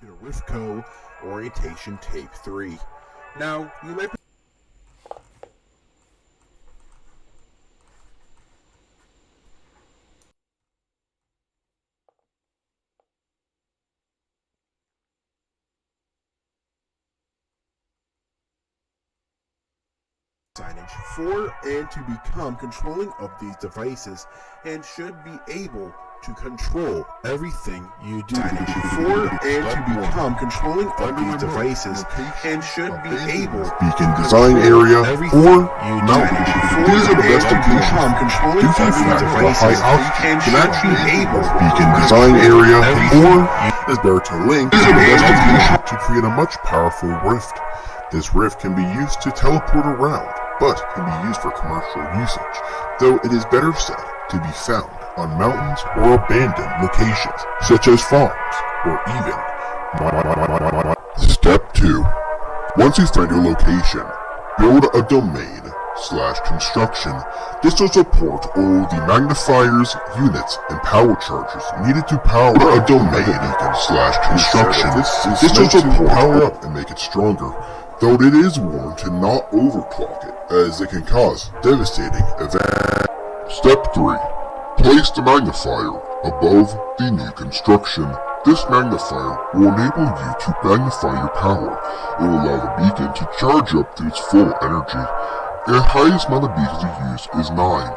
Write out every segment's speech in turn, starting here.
to Rifco Orientation Tape 3. Now, you might be signage for and to become controlling of these devices and should be able to control everything you do for and to become controlling of these devices and should be able beacon design area or mountain. These are the best locations controlling due to the fact that high and altitude should connection, be able beacon design area or is better to link. These are the best locations to create a much powerful rift. This rift can be used to teleport around, but can be used for commercial usage, though it is better said to be found on mountains or abandoned locations, such as farms or even Step 2. Once you find your location, build a domain/construction. This will support all the magnifiers, units, and power chargers needed to power a domain/construction. This will support power up and make it stronger, though it is warned to not overclock it, as it can cause devastating events. Step 3. Place the magnifier above the new construction. This magnifier will enable you to magnify your power. It will allow the beacon to charge up to its full energy. The highest amount of beacons you use is 9.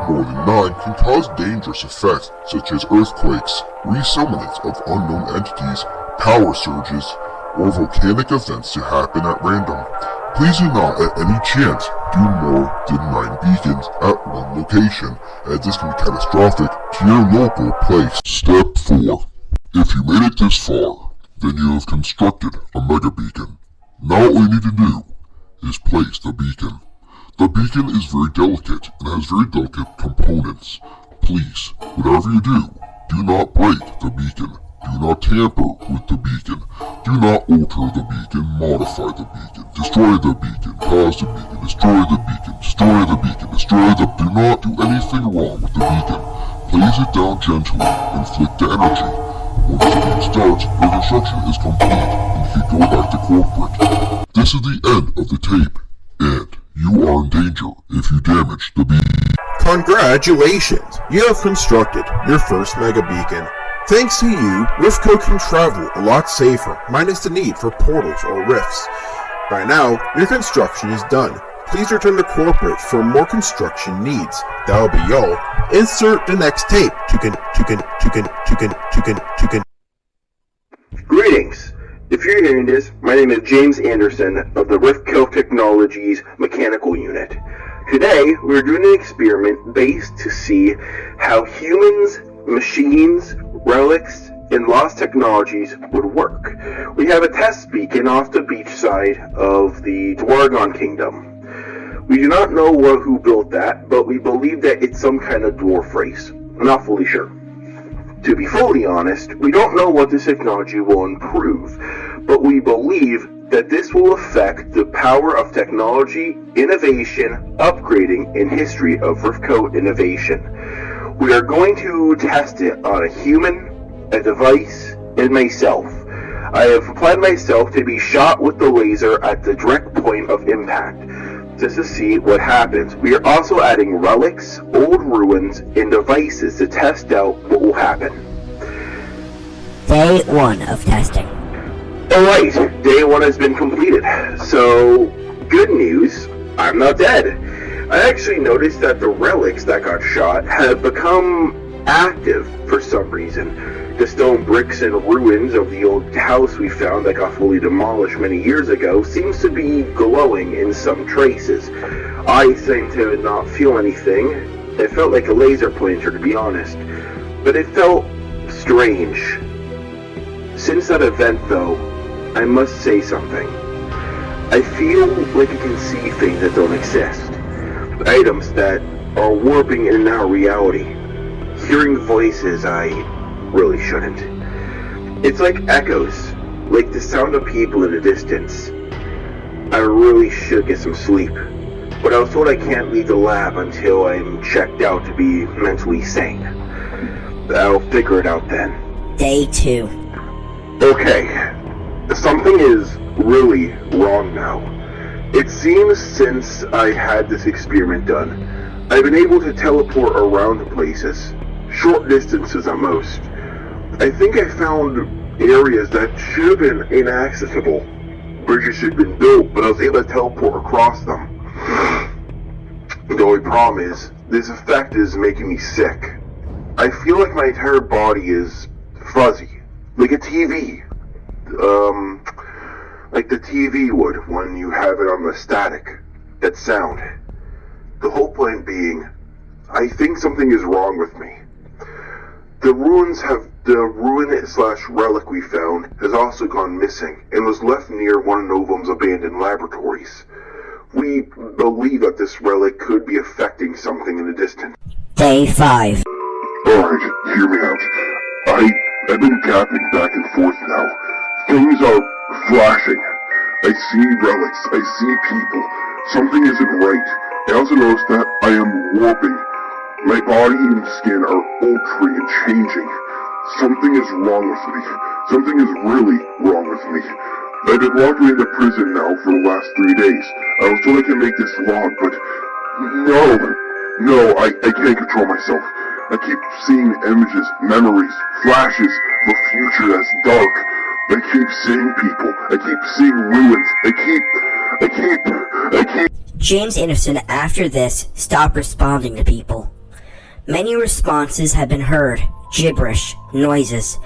More than 9 can cause dangerous effects such as earthquakes, resummonings of unknown entities, power surges, or volcanic events to happen at random. Please do not at any chance do more than 9 beacons at one location, as this can be catastrophic to your local place. Step 4. If you made it this far, then you have constructed a mega beacon. Now all you need to do is place the beacon. The beacon is very delicate and has very delicate components. Please, whatever you do not break the beacon. Do not tamper with the beacon. Do not alter the beacon, modify the beacon, destroy the beacon, cause the beacon, destroy the beacon, destroy the beacon, destroy the... Do not do anything wrong with the beacon. Place it down gently, inflict the energy. Once the beacon starts, your construction is complete, and you can go back to corporate. This is the end of the tape, and you are in danger if you damage the beacon. Congratulations! You have constructed your first mega beacon. Thanks to you, Rifco can travel a lot safer, minus the need for portals or rifts. By now, your construction is done. Please return to corporate for more construction needs. That'll be all. Insert the next tape. Greetings! If you're hearing this, my name is James Anderson of the Rifco Technologies Mechanical Unit. Today, we're doing an experiment based to see how humans, machines, relics, and lost technologies would work. We have a test beacon off the beach side of the Dwargon Kingdom. We do not know who built that, but we believe that it's some kind of dwarf race. I'm not fully sure. To be fully honest, we don't know what this technology will improve, but we believe that this will affect the power of technology, innovation, upgrading, and history of Rifco innovation. We are going to test it on a human, a device, and myself. I have applied myself to be shot with the laser at the direct point of impact, just to see what happens. We are also adding relics, old ruins, and devices to test out what will happen. Day 1 of testing. Alright, day 1 has been completed. So, good news, I'm not dead. I actually noticed that the relics that got shot had become active for some reason. The stone bricks and ruins of the old house we found that got fully demolished many years ago seems to be glowing in some traces. I seem to not feel anything. It felt like a laser pointer, to be honest. But it felt strange. Since that event, though, I must say something. I feel like I can see things that don't exist. Items that are warping in and out of reality. Hearing voices I really shouldn't. It's like echoes, like the sound of people in the distance. I really should get some sleep, but I was told I can't leave the lab until I'm checked out to be mentally sane. I'll figure it out then. Day 2. Okay, something is really wrong now. It seems since I had this experiment done, I've been able to teleport around places, short distances at most. I think I found areas that should have been inaccessible. Bridges should have been built, but I was able to teleport across them. The only problem is, this effect is making me sick. I feel like my entire body is fuzzy, like a TV. Like the TV would when you have it on the static, that sound. The whole point being, I think something is wrong with me. The ruin / relic we found has also gone missing and was left near one of Novum's abandoned laboratories. We believe that this relic could be affecting something in the distance. Day 5. Alright, hear me out. I've been gapping back and forth now. Things are flashing. I see relics. I see people. Something isn't right. I also notice that I am warping. My body and skin are altering and changing. Something is wrong with me. Something is really wrong with me. I've been locked away in the prison now for the last 3 days. I was told I can make this log, but no, I can't control myself. I keep seeing images, memories, flashes of a future that's dark. I keep seeing people. I keep seeing ruins. I keep... James Anderson, after this, stopped responding to people. Many responses have been heard, gibberish, noises,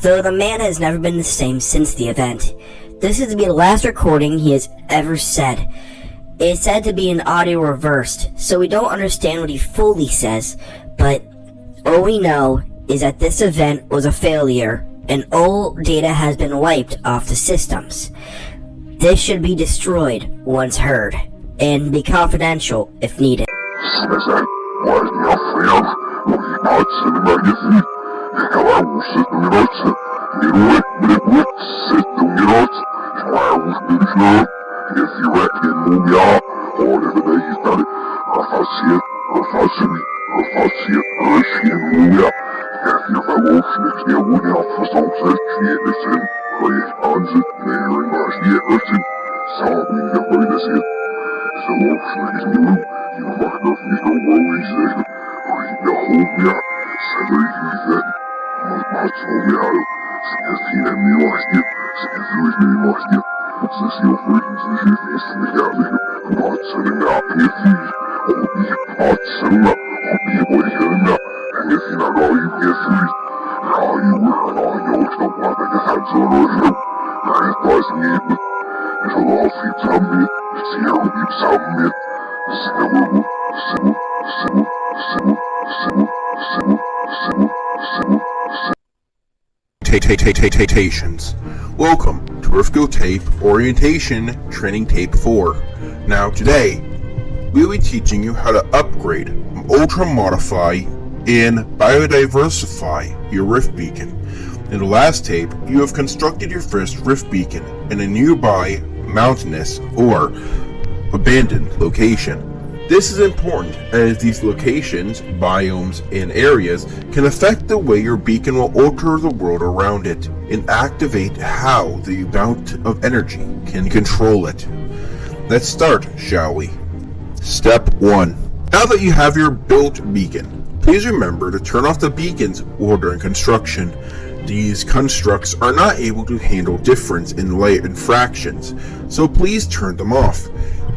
though the man has never been the same since the event. This is to be the last recording he has ever said. It is said to be an audio reversed, so we don't understand what he fully says, but all we know is that this event was a failure, and all data has been wiped off the systems. This should be destroyed once heard, and be confidential if needed. Welcome to Rifco Tape Orientation Training Tape 4. Now today, we'll be teaching you how to upgrade, ultra modify, and biodiversify your Rift Beacon. In the last tape, you have constructed your first Rift Beacon in a nearby mountainous or abandoned location. This is important as these locations, biomes, and areas can affect the way your beacon will alter the world around it and activate how the amount of energy can control it. Let's start, shall we? Step 1. Now that you have your built beacon, please remember to turn off the beacon's order and construction. These constructs are not able to handle difference in light and fractions, so please turn them off.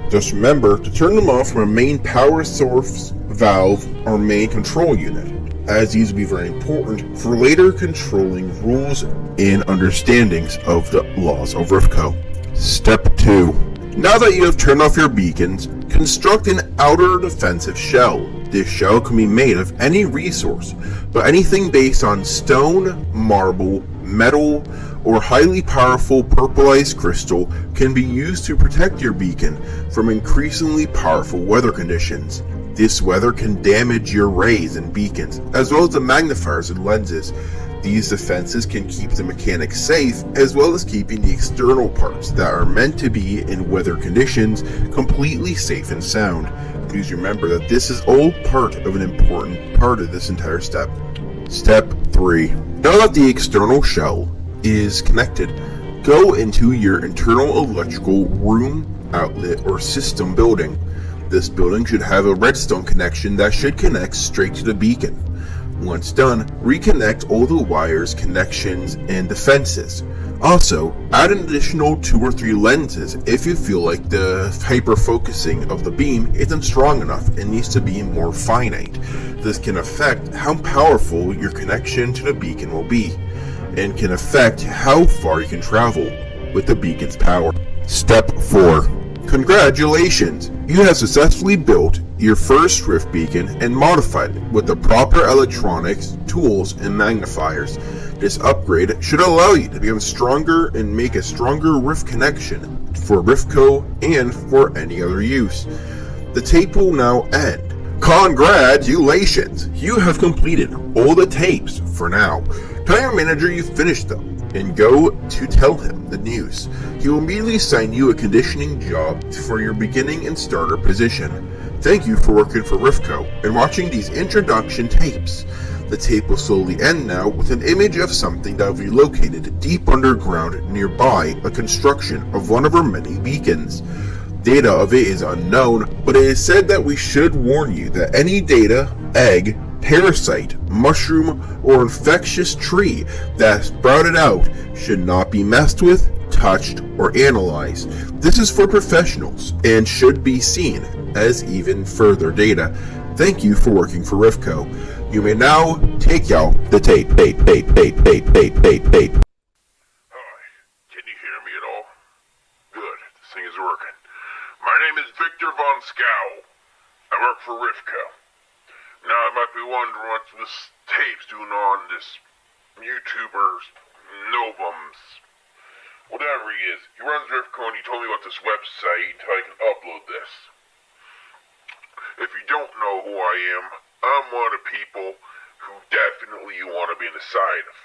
Just remember to turn them off from a main power source, valve, or main control unit, as these will be very important for later controlling rules and understandings of the laws of Rifco. Step 2. Now that you have turned off your beacons, construct an outer defensive shell. This shell can be made of any resource, but anything based on stone, marble, metal, or highly powerful purplized crystal can be used to protect your beacon from increasingly powerful weather conditions. This weather can damage your rays and beacons, as well as the magnifiers and lenses. These defenses can keep the mechanics safe, as well as keeping the external parts that are meant to be in weather conditions completely safe and sound. Please remember that this is all part of an important part of this entire step. Step 3. Now that the external shell is connected, go into your internal electrical room, outlet, or system building. This building should have a redstone connection that should connect straight to the beacon. Once done, reconnect all the wires, connections, and defenses. Also, add an additional 2 or 3 lenses if you feel like the hyper-focusing of the beam isn't strong enough and needs to be more finite. This can affect how powerful your connection to the beacon will be, and can affect how far you can travel with the beacon's power. Step 4. Congratulations! You have successfully built your first Rift beacon and modified it with the proper electronics, tools, and magnifiers. This upgrade should allow you to become stronger and make a stronger Rift connection for Riftco and for any other use. The tape will now end. Congratulations! You have completed all the tapes for now. Tell your manager you finished them and go to tell him the news. He will immediately assign you a conditioning job for your beginning and starter position. Thank you for working for Riftco and watching these introduction tapes. The tape will slowly end now with an image of something that will be located deep underground nearby a construction of one of our many beacons. Data of it is unknown, but it is said that we should warn you that any data, egg, parasite, mushroom, or infectious tree that sprouted out should not be messed with, touched, or analyzed. This is for professionals and should be seen as even further data. Thank you for working for Riftco. You may now take out the tape. Hi, can you hear me at all? Good, this thing is working. My name is Victor Von Scowl. I work for Riftco. Now I might be wondering what this tape's doing on this YouTuber's Novum's. Whatever he is, he runs Riftco and he told me about this website until I can upload this. If you don't know who I am, I'm one of the people who definitely you want to be in the side of.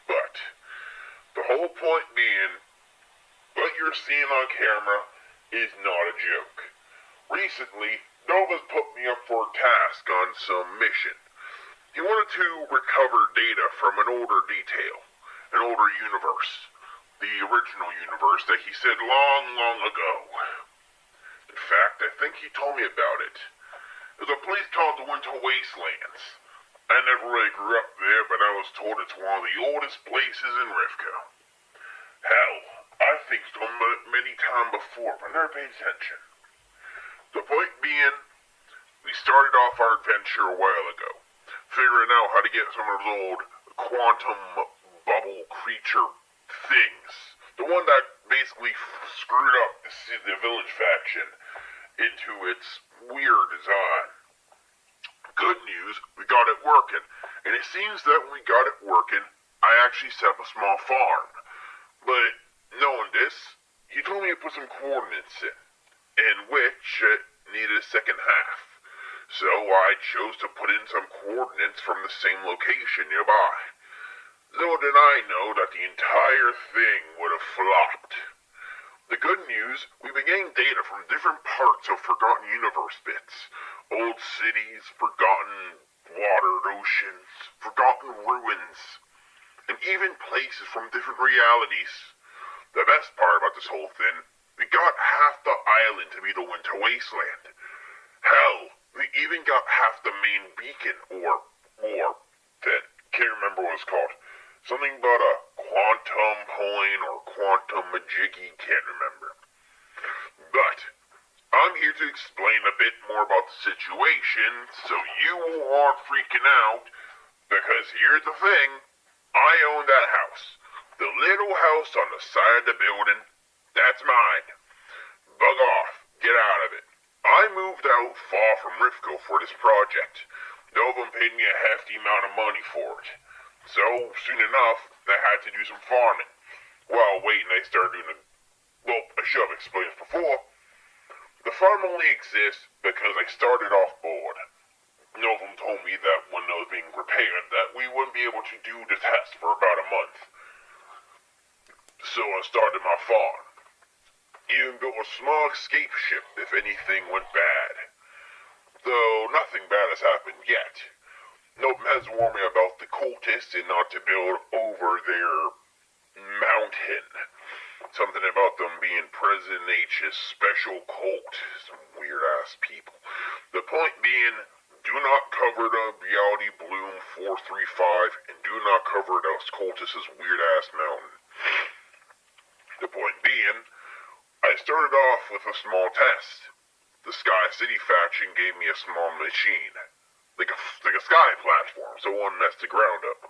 But the whole point being, what you're seeing on camera is not a joke. Recently, Nova's put me up for a task on some mission. He wanted to recover data from an older detail, an older universe, the original universe that he said long ago. In fact, I think he told me about it. There's a place called the Winter Wastelands. I never really grew up there, but I was told it's one of the oldest places in Riftco. Hell, I think so many times before, but I never paid attention. The point being, we started off our adventure a while ago, figuring out how to get some of those old quantum bubble creature things. The one that basically screwed up the village faction into its weird design. Good news, we got it working, and it seems that when we got it working, I actually set up a small farm. But knowing this, he told me to put some coordinates in which it needed a second half. So I chose to put in some coordinates from the same location nearby. Little did I know that the entire thing would have flopped. The good news, we began data from different parts of Forgotten Universe bits. Old cities, forgotten watered oceans, forgotten ruins, and even places from different realities. The best part about this whole thing, we got half the island to be the Winter Wasteland. Hell, we even got half the main beacon, or that, can't remember what it's called. Something about a quantum point or quantum majiggy, can't remember. But I'm here to explain a bit more about the situation so you aren't freaking out, because here's the thing, I own that house. The little house on the side of the building, that's mine. Bug off, get out of it. I moved out far from Riftco for this project. Novum paid me a hefty amount of money for it. So, soon enough, I had to do some farming. While waiting, I started doing I should have explained this before. The farm only exists because I started off board. Novum told me that when it was being repaired, that we wouldn't be able to do the test for about a month. So I started my farm. Even built a small escape ship if anything went bad. Though nothing bad has happened yet. Novum has warned me about the cultists and not to build over their Mountain. Something about them being President H's special cult. Some weird-ass people. The point being, do not cover the Reality Bloom 435, and do not cover those cultists' weird-ass mountain. The point being, I started off with a small test. The Sky City faction gave me a small machine. Like a sky platform, so it wouldn't mess the ground up.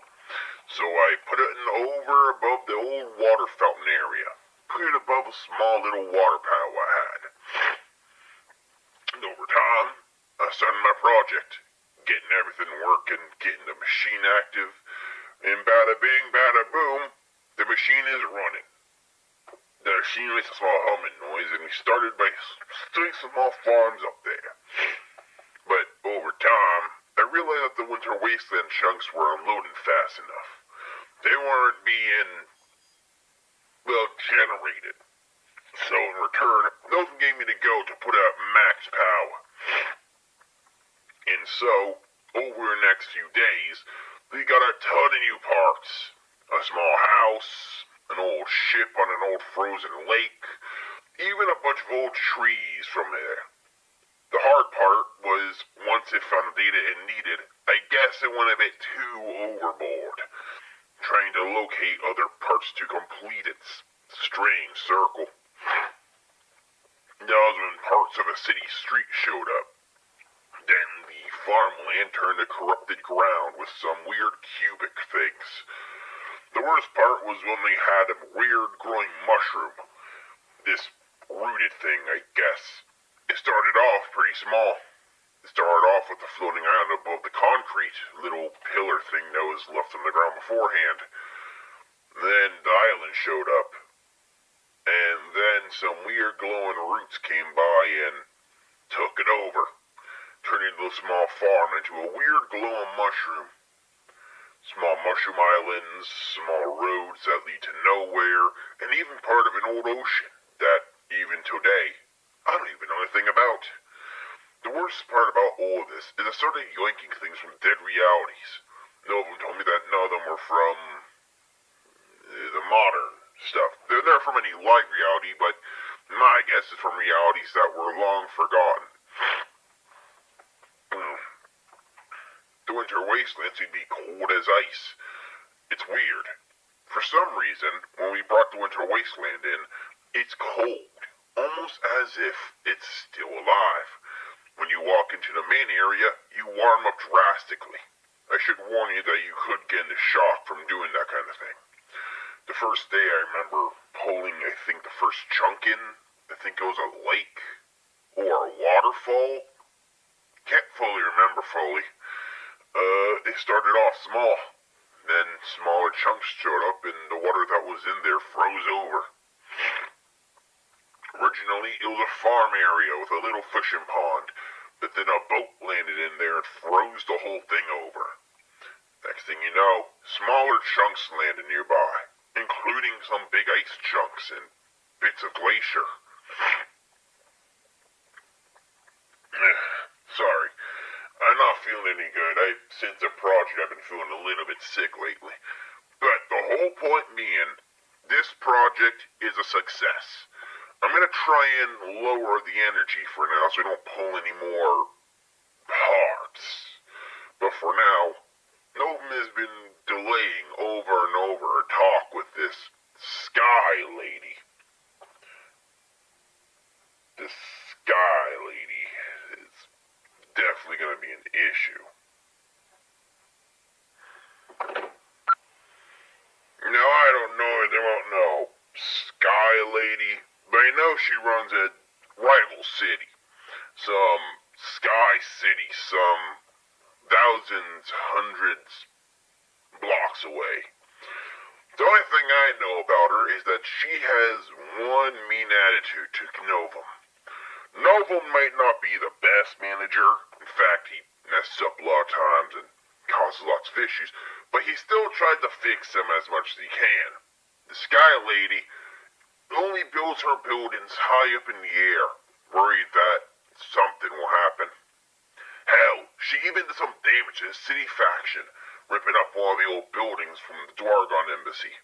So I put it over above the old water fountain area. Put it above a small little water paddle I had. And over time, I started my project. Getting everything working, getting the machine active. And bada bing, bada boom, the machine is running. The machine makes a small humming noise, and we started by doing some small farms up there. But over time, I realized that the Winter Wasteland chunks were unloading fast enough. They weren't being, well, generated. So in return, those gave me the go to put out max power. And so, over the next few days, we got a ton of new parts. A small house, an old ship on an old frozen lake, even a bunch of old trees from there. The hard part was, once it found the data it needed, I guess it went a bit too overboard, trying to locate other parts to complete its strange circle. That was when parts of a city street showed up. Then the farmland turned to corrupted ground with some weird cubic things. The worst part was when they had a weird growing mushroom. This rooted thing, I guess. It started off pretty small. It started off with a floating island above the concrete little pillar thing that was left on the ground beforehand. Then the island showed up. And then some weird glowing roots came by and took it over, turning the small farm into a weird glowing mushroom. Small mushroom islands, small roads that lead to nowhere, and even part of an old ocean that, even today, I don't even know anything about. The worst part about all of this is I started yoinking things from dead realities. No of them told me that none of them were from the modern stuff. They're not from any live reality, but my guess is from realities that were long forgotten. The Winter Wastelands would be cold as ice. It's weird. For some reason, when we brought the Winter Wasteland in, it's cold. Almost as if it's still alive. When you walk into the main area, you warm up drastically. I should warn you that you could get into shock from doing that kind of thing. The first day I remember pulling, I think the first chunk in, I think it was a lake or a waterfall. Can't fully remember fully. It started off small. Then smaller chunks showed up and the water that was in there froze over. Originally, it was a farm area with a little fishing pond, but then a boat landed in there and froze the whole thing over. Next thing you know, smaller chunks landed nearby, including some big ice chunks and bits of glacier. Sorry, I'm not feeling any good. Since the project, I've been feeling a little bit sick lately. But the whole point being, this project is a success. I'm going to try and lower the energy for now so I don't pull any more parts. But for now, Novum has been delaying over and over a talk with this Sky Lady. This Sky Lady is definitely going to be an issue. Now, I don't know anything about no Sky Lady, but I know she runs a rival city. Some Sky City, some thousands, hundreds blocks away. The only thing I know about her is that she has one mean attitude to Novum. Novum might not be the best manager. In fact, he messes up a lot of times and causes lots of issues, but he still tried to fix them as much as he can. The Sky Lady only builds her buildings high up in the air, worried that something will happen. Hell, she even did some damage to the city faction, ripping up one of the old buildings from the Dwargon embassy.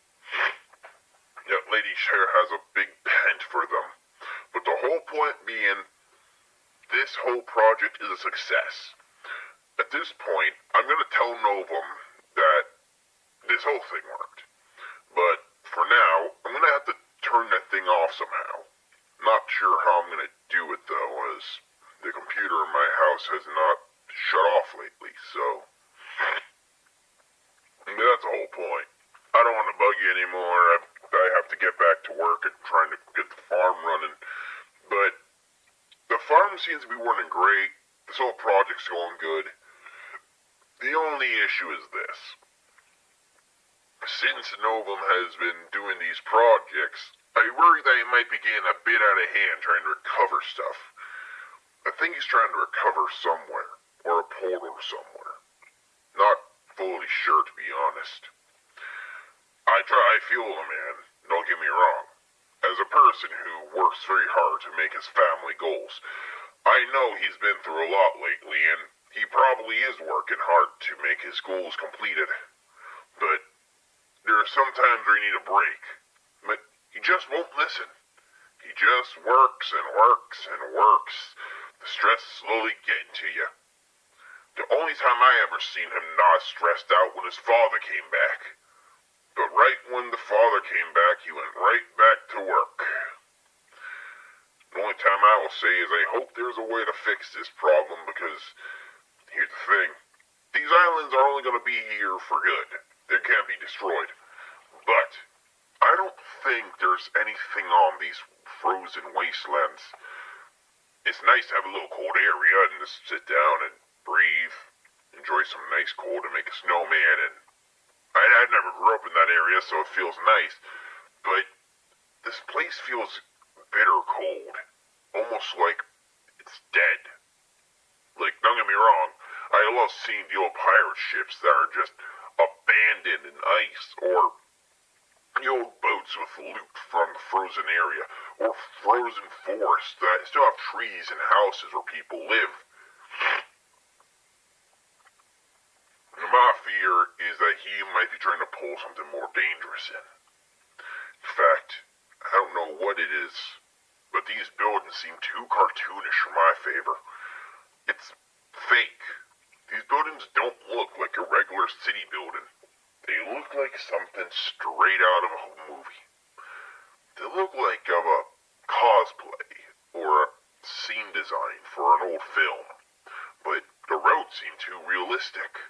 that lady sure has a big pent for them. But the whole point being, this whole project is a success. At this point, I'm gonna tell Novum that this whole thing worked. But for now, I'm gonna have to turn that thing off somehow. Not sure how I'm gonna do it though, as the computer in my house has not shut off lately, so... But that's the whole point. I don't want to bug you anymore. I have to get back to work and trying to get the farm running. But the farm seems to be running great. This whole project's going good. The only issue is this. Since Novum has been doing these projects, I worry that he might be getting a bit out of hand trying to recover stuff. I think he's trying to recover somewhere, or a portal somewhere. Not fully sure, to be honest. I feel the man, don't get me wrong. As a person who works very hard to make his family goals, I know he's been through a lot lately, and he probably is working hard to make his goals completed. But there are some times where you need a break. But he just won't listen. He just works and works and works. The stress is slowly getting to you. The only time I ever seen him not stressed out when his father came back. But right when the father came back, he went right back to work. The only time I will say is I hope there's a way to fix this problem, because here's the thing. These islands are only going to be here for good. They can't be destroyed. But I don't think there's anything on these frozen wastelands. It's nice to have a little cold area and just sit down and breathe, enjoy some nice cold and make a snowman. And I never grew up in that area, so it feels nice. But this place feels bitter cold, almost like it's dead. Like, don't get me wrong, I love seeing the old pirate ships that are just abandoned in ice, or the old boats with loot from the frozen area, or frozen forests that still have trees and houses where people live. My fear is that he might be trying to pull something more dangerous in. In fact, I don't know what it is, but these buildings seem too cartoonish for my favor. It's fake. These buildings don't look like a regular city building. They look like something straight out of a movie. They look like of a cosplay or a scene design for an old film. But the roads seem too realistic.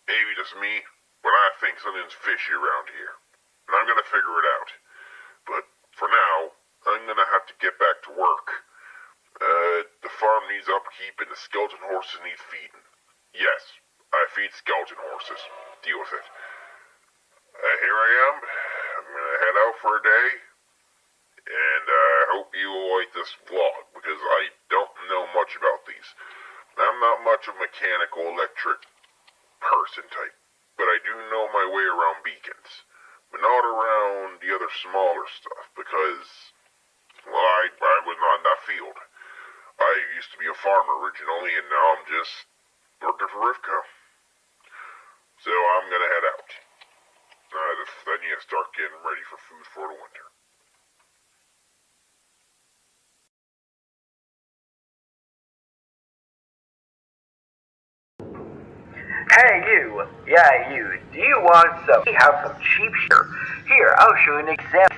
Maybe just me, but I think something's fishy around here. And I'm gonna figure it out. But for now, I'm gonna have to get back to work. The farm needs upkeep and the skeleton horses need feeding. Yes, I feed skeleton horses. Deal with it. Here I am. I'm gonna head out for a day. And I hope you will like this vlog, because I don't know much about these. I'm not much of a mechanical, electric person type, but I do know my way around beacons, but not around the other smaller stuff, because, well, I was not in that field. I used to be a farmer originally, and now I'm just working for Rivco. So I'm gonna head out. I need to start getting ready for food for the winter. Hey you, yeah you, do you want some? We have some cheap here. Here, I'll show you an example.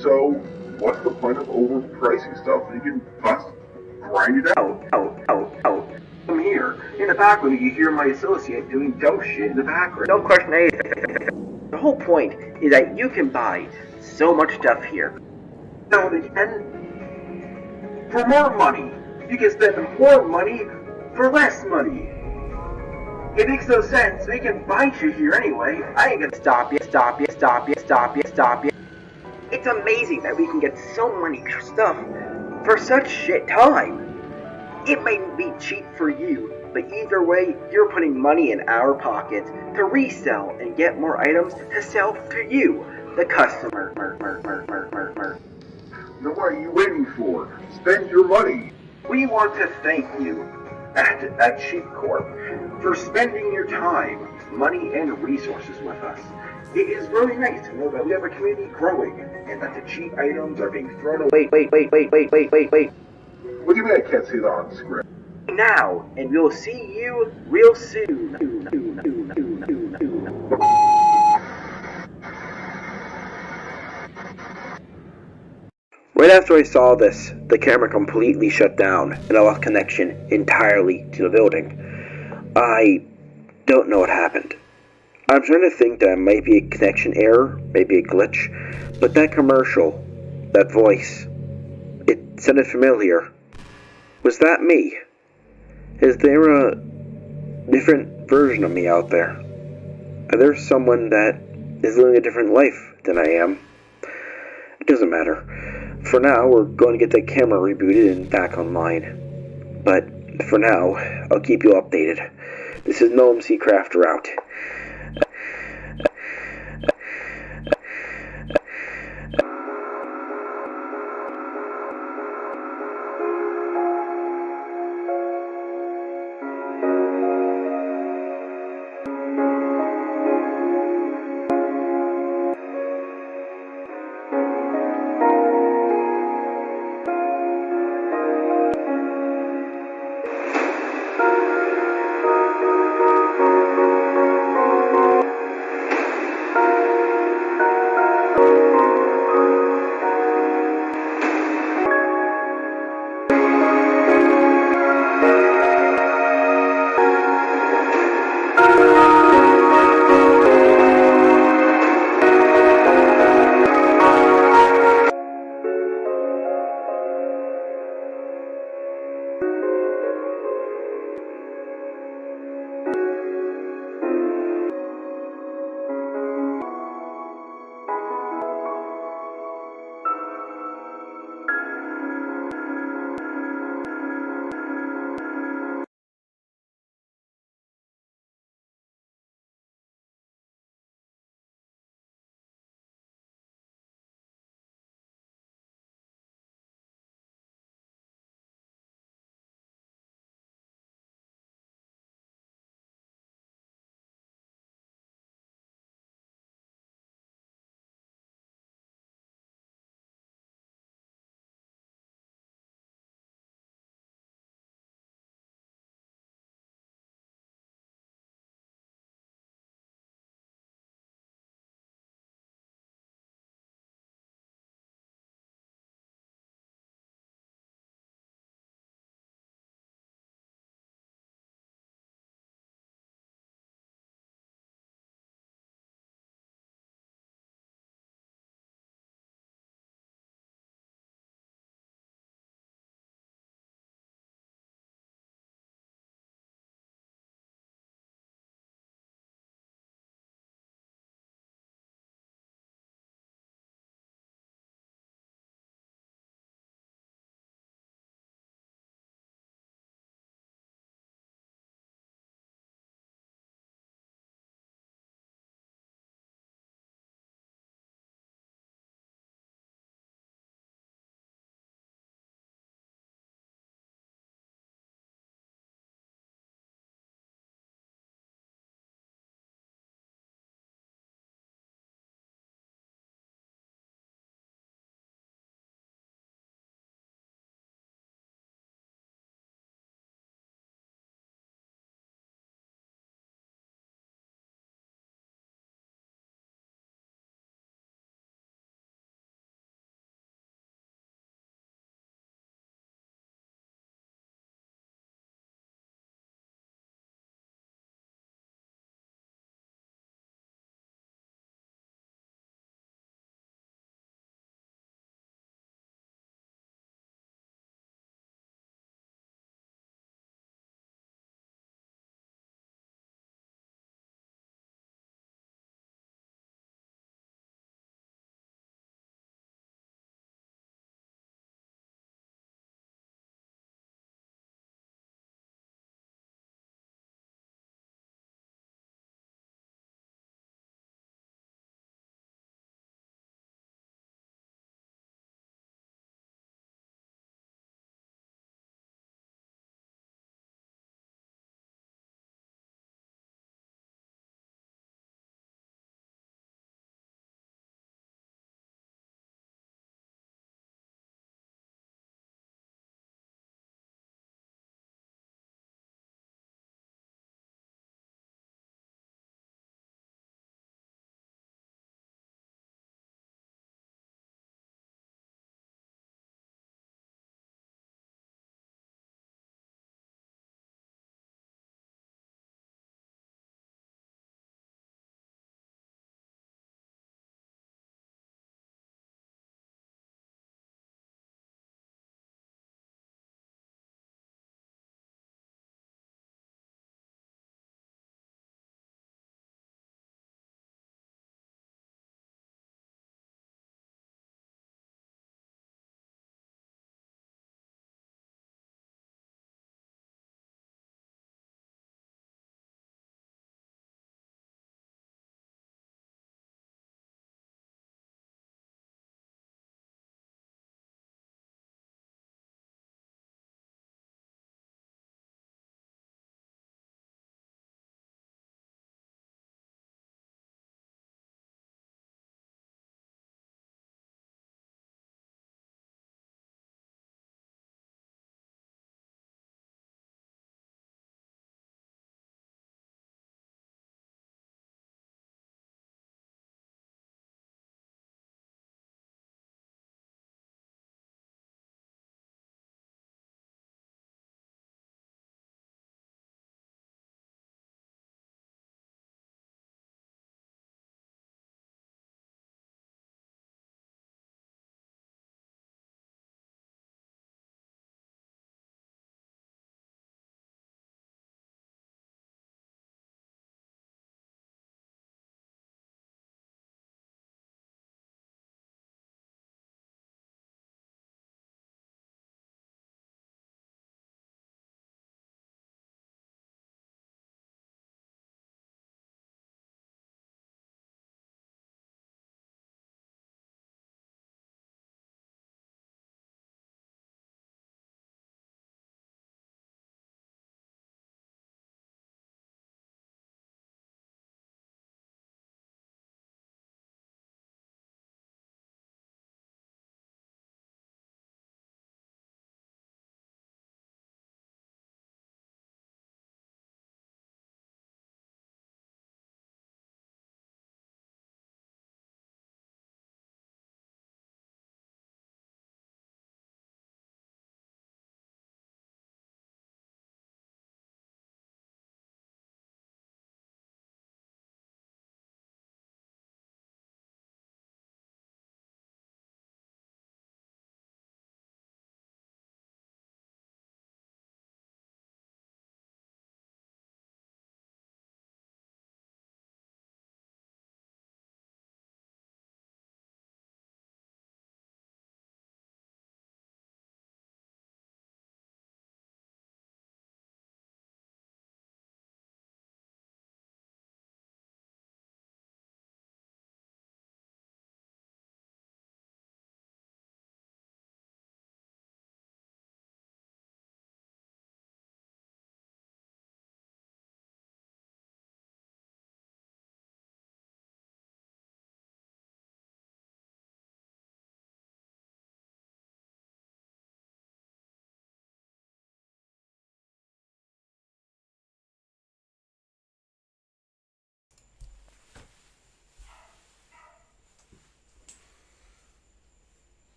So, what's the point of overpricing stuff when you can just grind it out? I'm here. In the background, you hear my associate doing dope shit in the background. No question anything. The whole point is that you can buy so much stuff here. No, they can. For more money. You can spend more money for less money. It makes no sense. We can find you here anyway. I ain't gonna Stop you. It's amazing that we can get so many stuff for such shit time. It may be cheap for you, but either way, you're putting money in our pockets to resell and get more items to sell to you, the customer. Then what are you waiting for? Spend your money. We want to thank you at Sheep Corp for spending your time, money, and resources with us. It is really nice to know that we have a community growing and that the cheap items are being thrown away. Wait. What do you mean I can't see that on screen? Now, and we'll see you real soon. Right after I saw this, the camera completely shut down and I lost connection entirely to the building. I don't know what happened. I'm trying to think that it might be a connection error, maybe a glitch, but that commercial, that voice, it sounded familiar. Was that me? Is there a different version of me out there? Is there someone that is living a different life than I am? It doesn't matter. For now, we're going to get that camera rebooted and back online. But for now, I'll keep you updated. This is Noam C. Crafter out.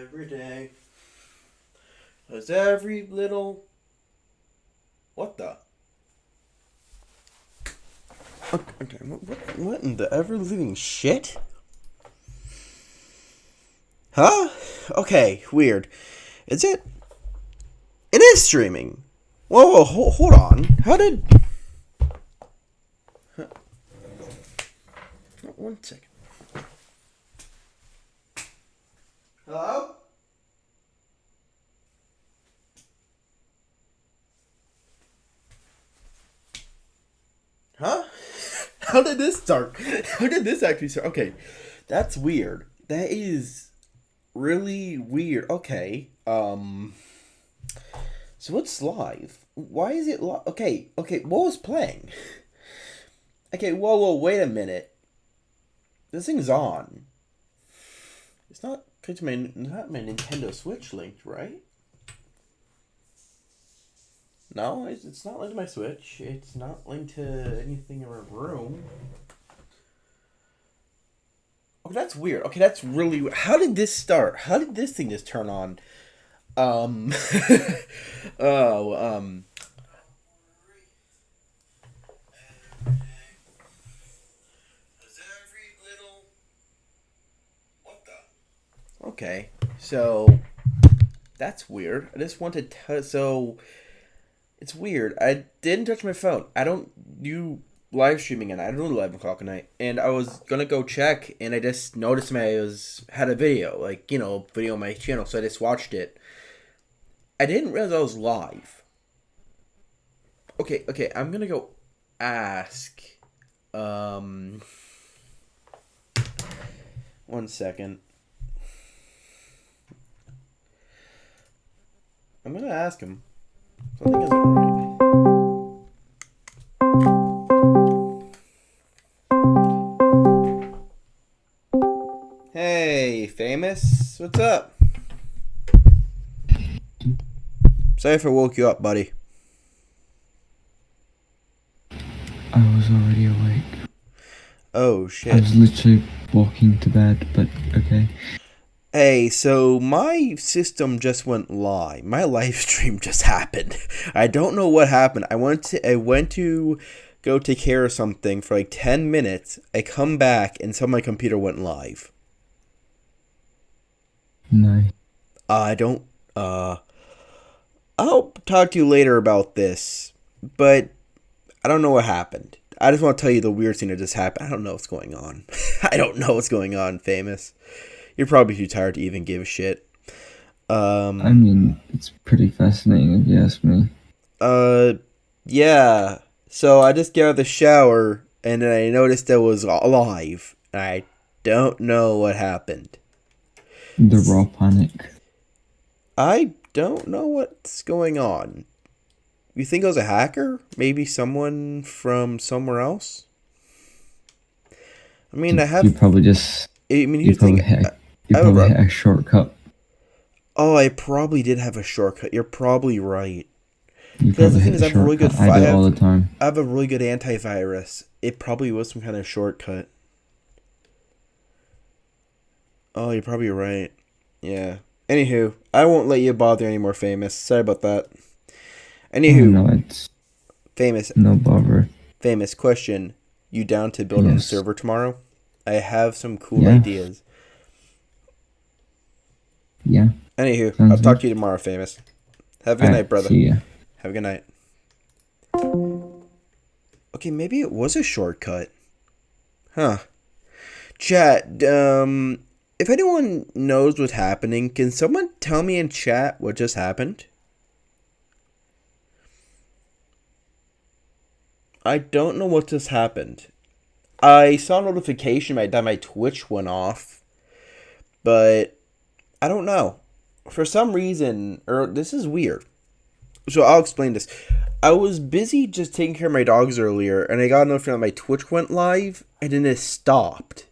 every day. 'Cause every little... What the? Okay, what in the ever-living shit? Huh? Okay, weird. Is it? It is streaming. Whoa, hold on. How did... Huh. 1 second. Hello? Huh? How did this start? How did this actually start? Okay, that's weird. That is really weird. Okay, so what's live? Why is it live? Okay, what was playing? Okay, whoa, wait a minute. This thing's on. It's not not my Nintendo Switch linked, right? No, it's not linked to my Switch. It's not linked to anything in my room. Okay, that's weird. Okay, that's really weird. How did this start? How did this thing just turn on? Okay, so that's weird. I just want to so it's weird. I didn't touch my phone. I don't do live streaming and I don't do 11 o'clock at night. And I was gonna go check and I just noticed had a video, like, video on my channel, so I just watched it. I didn't realize I was live. Okay, I'm gonna go ask. 1 second. I'm gonna ask him. Something isn't right. Hey, Famous. What's up? Sorry if I woke you up, buddy. I was already awake. Oh, shit. I was literally walking to bed, but okay. Hey, so my system just went live. My live stream just happened. I don't know what happened. I went to go take care of something for like 10 minutes. I come back and my computer went live. No. I'll talk to you later about this, but I don't know what happened. I just want to tell you the weird thing that just happened. I don't know what's going on. I don't know what's going on, Famous. You're probably too tired to even give a shit. I mean, it's pretty fascinating if you ask me. Yeah. So I just got out of the shower, and then I noticed it was alive. I don't know what happened. The raw panic. I don't know what's going on. You think I was a hacker? Maybe someone from somewhere else? I mean, I have... You probably just... I mean, you probably hit a shortcut. Oh, I probably did have a shortcut. You're probably right. Because the thing is, I have a really good... I do it all the time. I have a really good antivirus. It probably was some kind of shortcut. Oh, you're probably right. Yeah. Anywho, I won't let you bother anymore, Famous. Sorry about that. Anywho, no, it's Famous. No bother. Famous question. You down to build on a server tomorrow? I have some cool ideas. Yeah. Anywho, I'll talk to you tomorrow, Famous. Have a good night, brother. See ya. Have a good night. Okay, maybe it was a shortcut. Huh. Chat, if anyone knows what's happening, can someone tell me in chat what just happened? I don't know what just happened. I saw a notification that my Twitch went off, but I don't know. For some reason, this is weird. So I'll explain this. I was busy just taking care of my dogs earlier, and I got a notification that my Twitch went live, and then it stopped.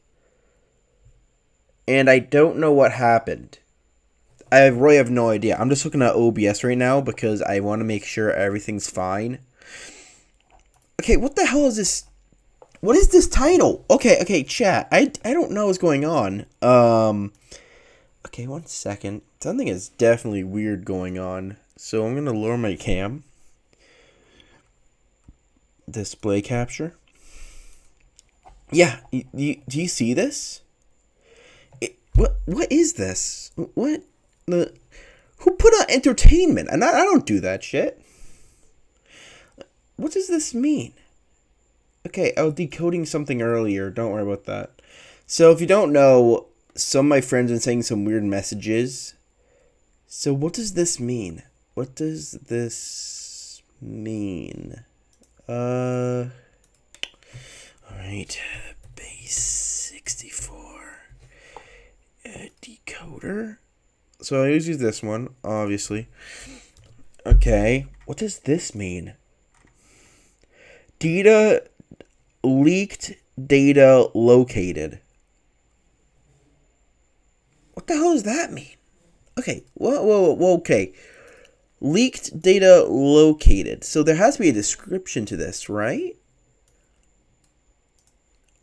And I don't know what happened. I really have no idea. I'm just looking at OBS right now because I want to make sure everything's fine. Okay, what the hell is this? What is this title? Okay, chat. I don't know what's going on. Okay, 1 second. Something is definitely weird going on. So I'm gonna lower my cam. Display capture. Yeah, do you see this? What is this? What the? Who put on entertainment? And I don't do that shit. What does this mean? Okay, I was decoding something earlier. Don't worry about that. So if you don't know, some of my friends have been saying some weird messages. So what does this mean? What does this mean? Alright. Base 64. Decoder. So I always use this one, obviously. Okay. What does this mean? Data leaked, data located. What the hell does that mean? Okay, whoa, okay. Leaked data located. So there has to be a description to this, right?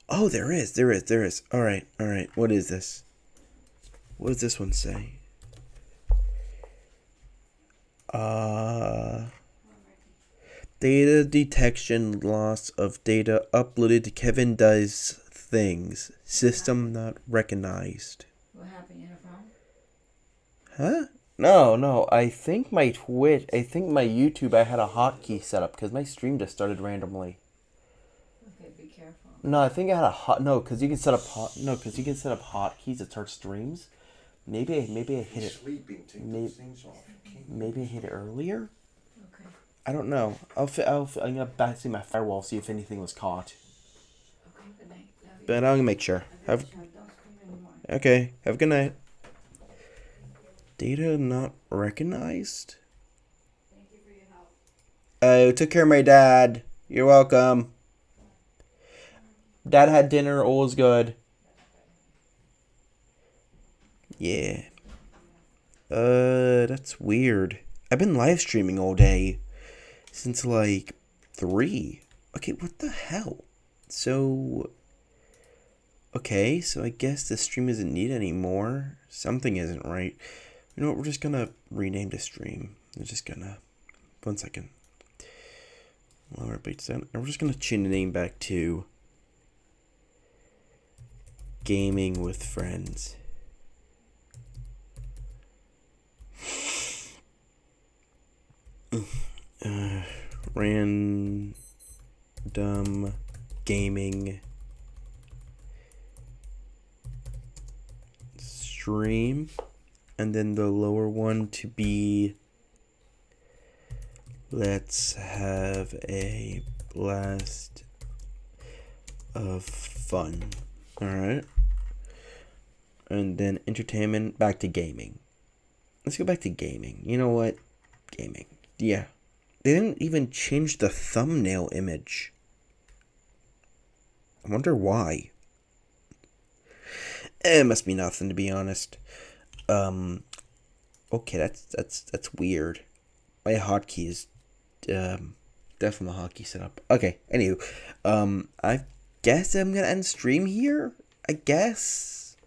Oh, there is. Alright. What is this? What does this one say? Data detection, loss of data uploaded to Kevin Does Things. System not recognized. What happened? You had a problem? Huh? No. I think my YouTube, I had a hotkey set up because my stream just started randomly. Okay, be careful. No, I think I had because you can set up hotkeys to start streams. Maybe I hit it. Maybe I hit it earlier. Okay. I don't know. I'm gonna back see my firewall, see if anything was caught. Okay, good night. Love you. But I'm gonna make sure. Don't scream anymore. Okay. Have a good night. Data not recognized. Thank you for your help. I took care of my dad. You're welcome. Dad had dinner. All was good. Yeah. That's weird. I've been live streaming all day. Since like 3. Okay, what the hell? So... Okay, so I guess the stream isn't needed anymore. Something isn't right. You know what, we're just gonna rename the stream. We're just gonna... 1 second. Lower beats down. And we're just gonna change the name back to... Gaming with Friends. Random gaming stream, and then the lower one to be let's have a blast of fun. Alright, and then entertainment, back to gaming. Let's go back to gaming. You know what? Gaming. Yeah. They didn't even change the thumbnail image. I wonder why. It must be nothing, to be honest. Okay, that's weird. My hotkey is definitely a hotkey setup. Okay, anywho, I guess I'm gonna end stream here. I guess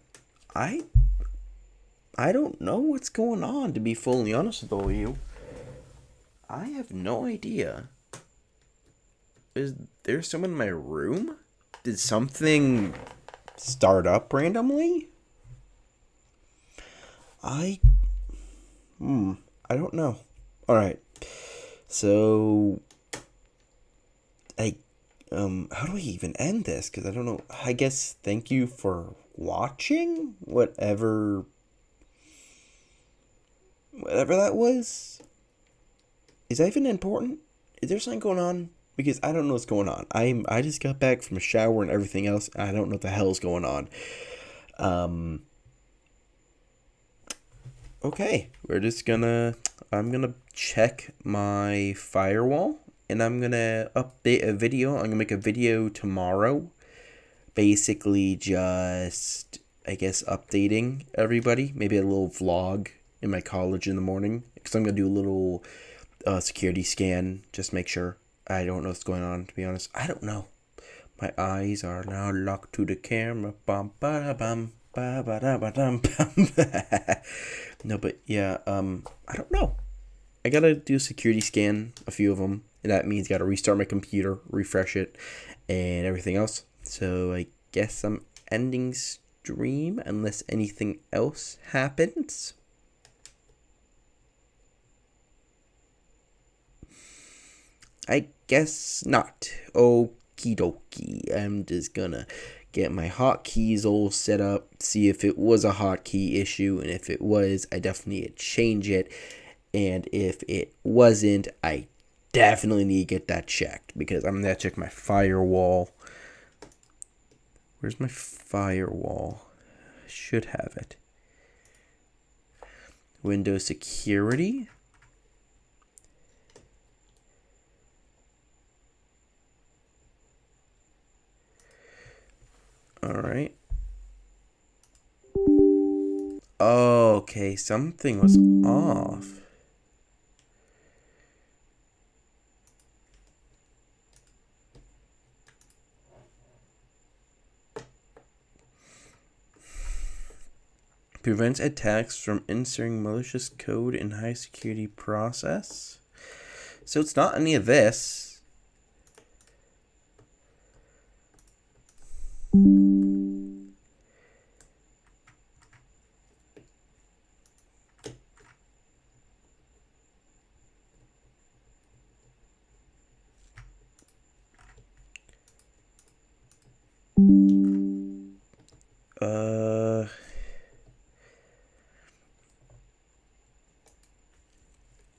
I don't know what's going on, to be fully honest with all of you. I have no idea. Is there someone in my room? Did something start up randomly? I don't know. Alright. So how do I even end this? Because I don't know. I guess thank you for watching. Whatever that was. Is that even important? Is there something going on? Because I don't know what's going on. I just got back from a shower and everything else. I don't know what the hell's going on. Okay, I'm gonna check my firewall, and I'm gonna update a video. I'm gonna make a video tomorrow. Basically just, I guess, updating everybody. Maybe a little vlog in my college in the morning. Because I'm gonna do a little security scan. Just make sure. I don't know what's going on, to be honest. I don't know. My eyes are now locked to the camera. Bum, ba, bum. No, but yeah, I don't know. I gotta do a security scan, a few of them. And that means gotta restart my computer, refresh it, and everything else. So I guess I'm ending stream unless anything else happens. I guess not. Okie dokie. I'm just gonna get my hotkeys all set up, see if it was a hotkey issue, and if it was, I definitely need to change it. And if it wasn't, I definitely need to get that checked, because I'm gonna check my firewall. Where's my firewall? I should have it. Windows security. Alright. Oh, okay, something was off. Prevents attacks from inserting malicious code in high security process. So it's not any of this.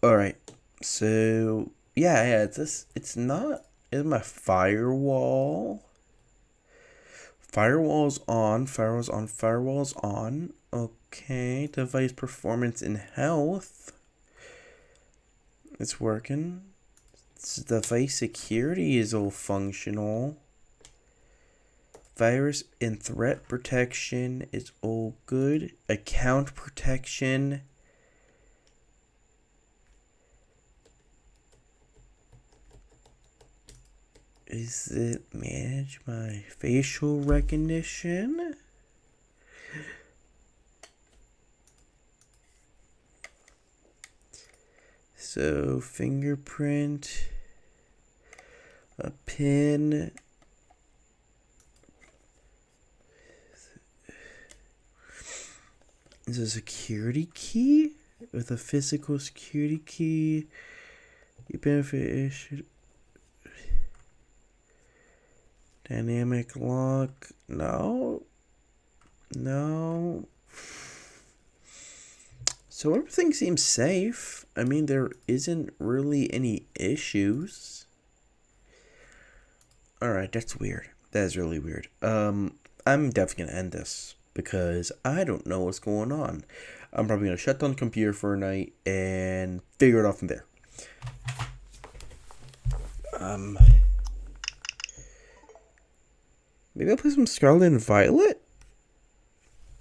Alright, so yeah, it's not in my firewall. Firewall's on, firewall's on. Okay, device performance and health. It's working. Device security is all functional. Virus and threat protection is all good. Account protection. Is it manage my facial recognition? So fingerprint, a pin. Is a security key with a physical security key. You benefit issued. Dynamic lock. No. So everything seems safe. I mean, there isn't really any issues. Alright, that's weird. That is really weird. I'm definitely gonna end this because I don't know what's going on. I'm probably gonna shut down the computer for a night and figure it out from there. Maybe I'll play some Scarlet and Violet?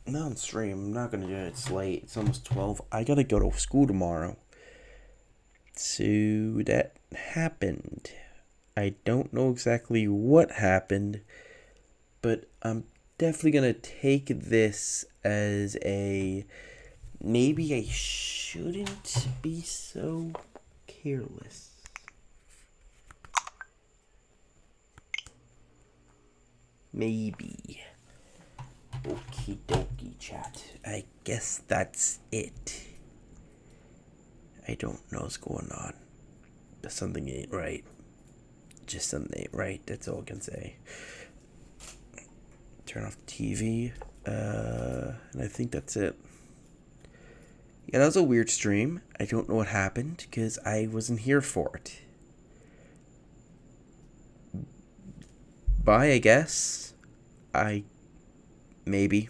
Not on stream. I'm not gonna do it. It's late. It's almost 12. I gotta go to school tomorrow. So that happened. I don't know exactly what happened, but I'm definitely gonna take this as a maybe I shouldn't be so careless. Maybe. Okie dokie, chat. I guess that's it. I don't know what's going on. But something ain't right. Just something ain't right. That's all I can say. Turn off the TV. And I think that's it. Yeah, that was a weird stream. I don't know what happened because I wasn't here for it. Bye, I guess. Maybe.